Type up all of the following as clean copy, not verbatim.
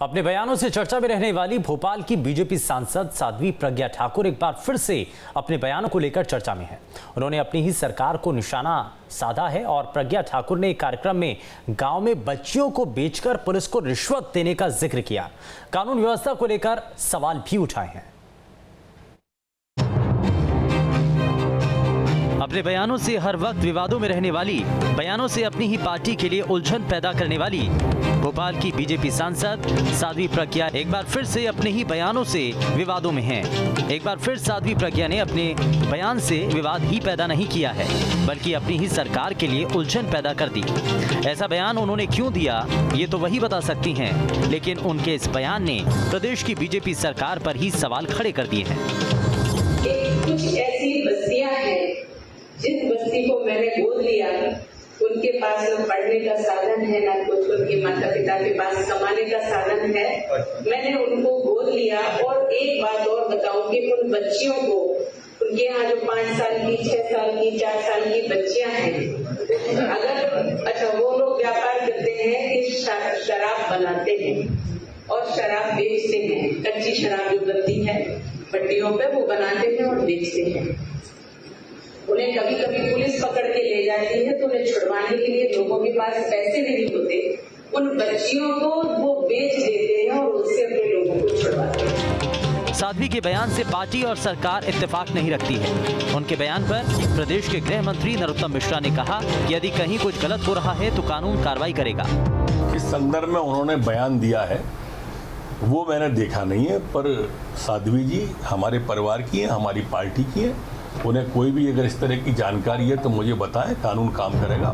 अपने बयानों से चर्चा में रहने वाली भोपाल की बीजेपी सांसद साध्वी प्रज्ञा ठाकुर एक बार फिर से अपने बयानों को लेकर चर्चा में है। उन्होंने अपनी ही सरकार को निशाना साधा है और प्रज्ञा ठाकुर ने एक कार्यक्रम में गांव में बच्चियों को बेचकर पुलिस को रिश्वत देने का जिक्र किया। कानून व्यवस्था को लेकर सवाल भी उठाए हैं। अपने बयानों से हर वक्त विवादों में रहने वाली, बयानों से अपनी ही पार्टी के लिए उलझन पैदा करने वाली भोपाल की बीजेपी सांसद साध्वी प्रज्ञा एक बार फिर से अपने ही बयानों से विवादों में हैं। एक बार फिर साध्वी प्रज्ञा ने अपने बयान से विवाद ही पैदा नहीं किया है, बल्कि अपनी ही सरकार के लिए उलझन पैदा कर दी। ऐसा बयान उन्होंने क्यों दिया, ये तो वही बता सकती हैं, लेकिन उनके इस बयान ने प्रदेश की बीजेपी सरकार पर ही सवाल खड़े कर दिए हैं। कुछ ऐसी बस्तियां हैं जिस बस्ती को मैंने गोद लिया, उनके पास न पढ़ने का साधन है, न कुछ उनके माता पिता के पास कमाने का साधन है। मैंने उनको गोद लिया। और एक बात और बताऊं कि उन बच्चियों को, उनके यहाँ जो 5 साल की, 6 साल की, 4 साल की बच्चियां हैं, अगर वो लोग व्यापार करते हैं कि शराब बनाते हैं और शराब बेचते हैं। कच्ची शराब जो बनती है भट्टियों पे, वो बनाते हैं और बेचते हैं। उन्हें कभी कभी पुलिस पकड़ के ले जाती है, तो उन्हें छुड़वाने के लिए लोगों के पास पैसे नहीं होते। उन बच्चियों को वो बेच देते हैं और उससे अपने लोगों को छुड़वाते हैं। साध्वी के बयान से पार्टी और सरकार इत्तेफाक नहीं रखती है। उनके बयान पर प्रदेश के गृह मंत्री नरोत्तम मिश्रा ने कहा कि यदि कहीं कुछ गलत हो रहा है तो कानून कार्रवाई करेगा। इस संदर्भ में उन्होंने बयान दिया है वो मैंने देखा नहीं है, पर साध्वी जी हमारे परिवार की है, हमारी पार्टी की है। उन्हें कोई भी अगर इस तरह की जानकारी है तो मुझे बताएं, कानून काम करेगा।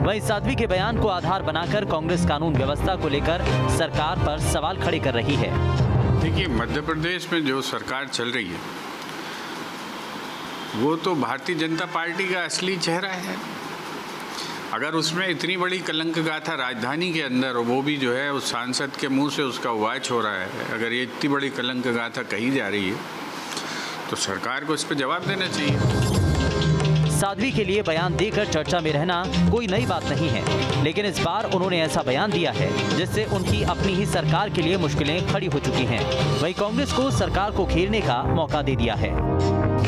वहीं साध्वी के बयान को आधार बनाकर कांग्रेस कानून व्यवस्था को लेकर सरकार पर सवाल खड़े कर रही है। देखिए, मध्य प्रदेश में जो सरकार चल रही है वो तो भारतीय जनता पार्टी का असली चेहरा है। अगर उसमें इतनी बड़ी कलंक गाथा राजधानी के अंदर, वो भी जो है उस सांसद के मुंह से उसका वाच हो रहा है, अगर ये इतनी बड़ी कलंक गाथा कही जा रही है तो सरकार को इस पर जवाब देना चाहिए। साध्वी के लिए बयान देकर चर्चा में रहना कोई नई बात नहीं है, लेकिन इस बार उन्होंने ऐसा बयान दिया है जिससे उनकी अपनी ही सरकार के लिए मुश्किलें खड़ी हो चुकी हैं। वहीं कांग्रेस को सरकार को घेरने का मौका दे दिया है।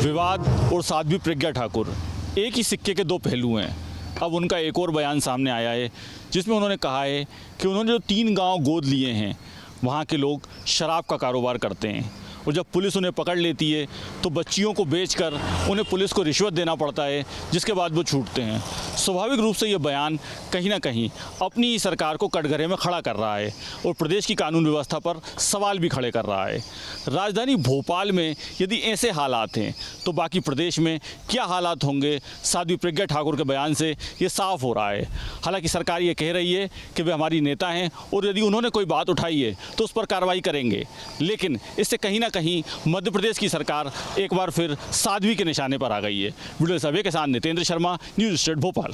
विवाद और साध्वी प्रज्ञा ठाकुर एक ही सिक्के के दो पहलू हैं। अब उनका एक और बयान सामने आया है जिसमें उन्होंने कहा है कि उन्होंने जो 3 गांव गोद लिए हैं वहाँ के लोग शराब का कारोबार करते हैं और जब पुलिस उन्हें पकड़ लेती है तो बच्चियों को बेचकर उन्हें पुलिस को रिश्वत देना पड़ता है, जिसके बाद वो छूटते हैं। स्वाभाविक रूप से ये बयान कहीं ना कहीं अपनी ही सरकार को कटघरे में खड़ा कर रहा है और प्रदेश की कानून व्यवस्था पर सवाल भी खड़े कर रहा है। राजधानी भोपाल में यदि ऐसे हालात हैं तो बाकी प्रदेश में क्या हालात होंगे, साध्वी प्रज्ञा ठाकुर के बयान से ये साफ हो रहा है। हालांकि सरकार ये कह रही है कि वे हमारी नेता हैं और यदि उन्होंने कोई बात उठाई है तो उस पर कार्रवाई करेंगे, लेकिन इससे कहीं ना कहीं मध्य प्रदेश की सरकार एक बार फिर साध्वी के निशाने पर आ गई है। वीडियो सभा के साथ नितेंद्र शर्मा, न्यूज़ स्टेट भोपाल।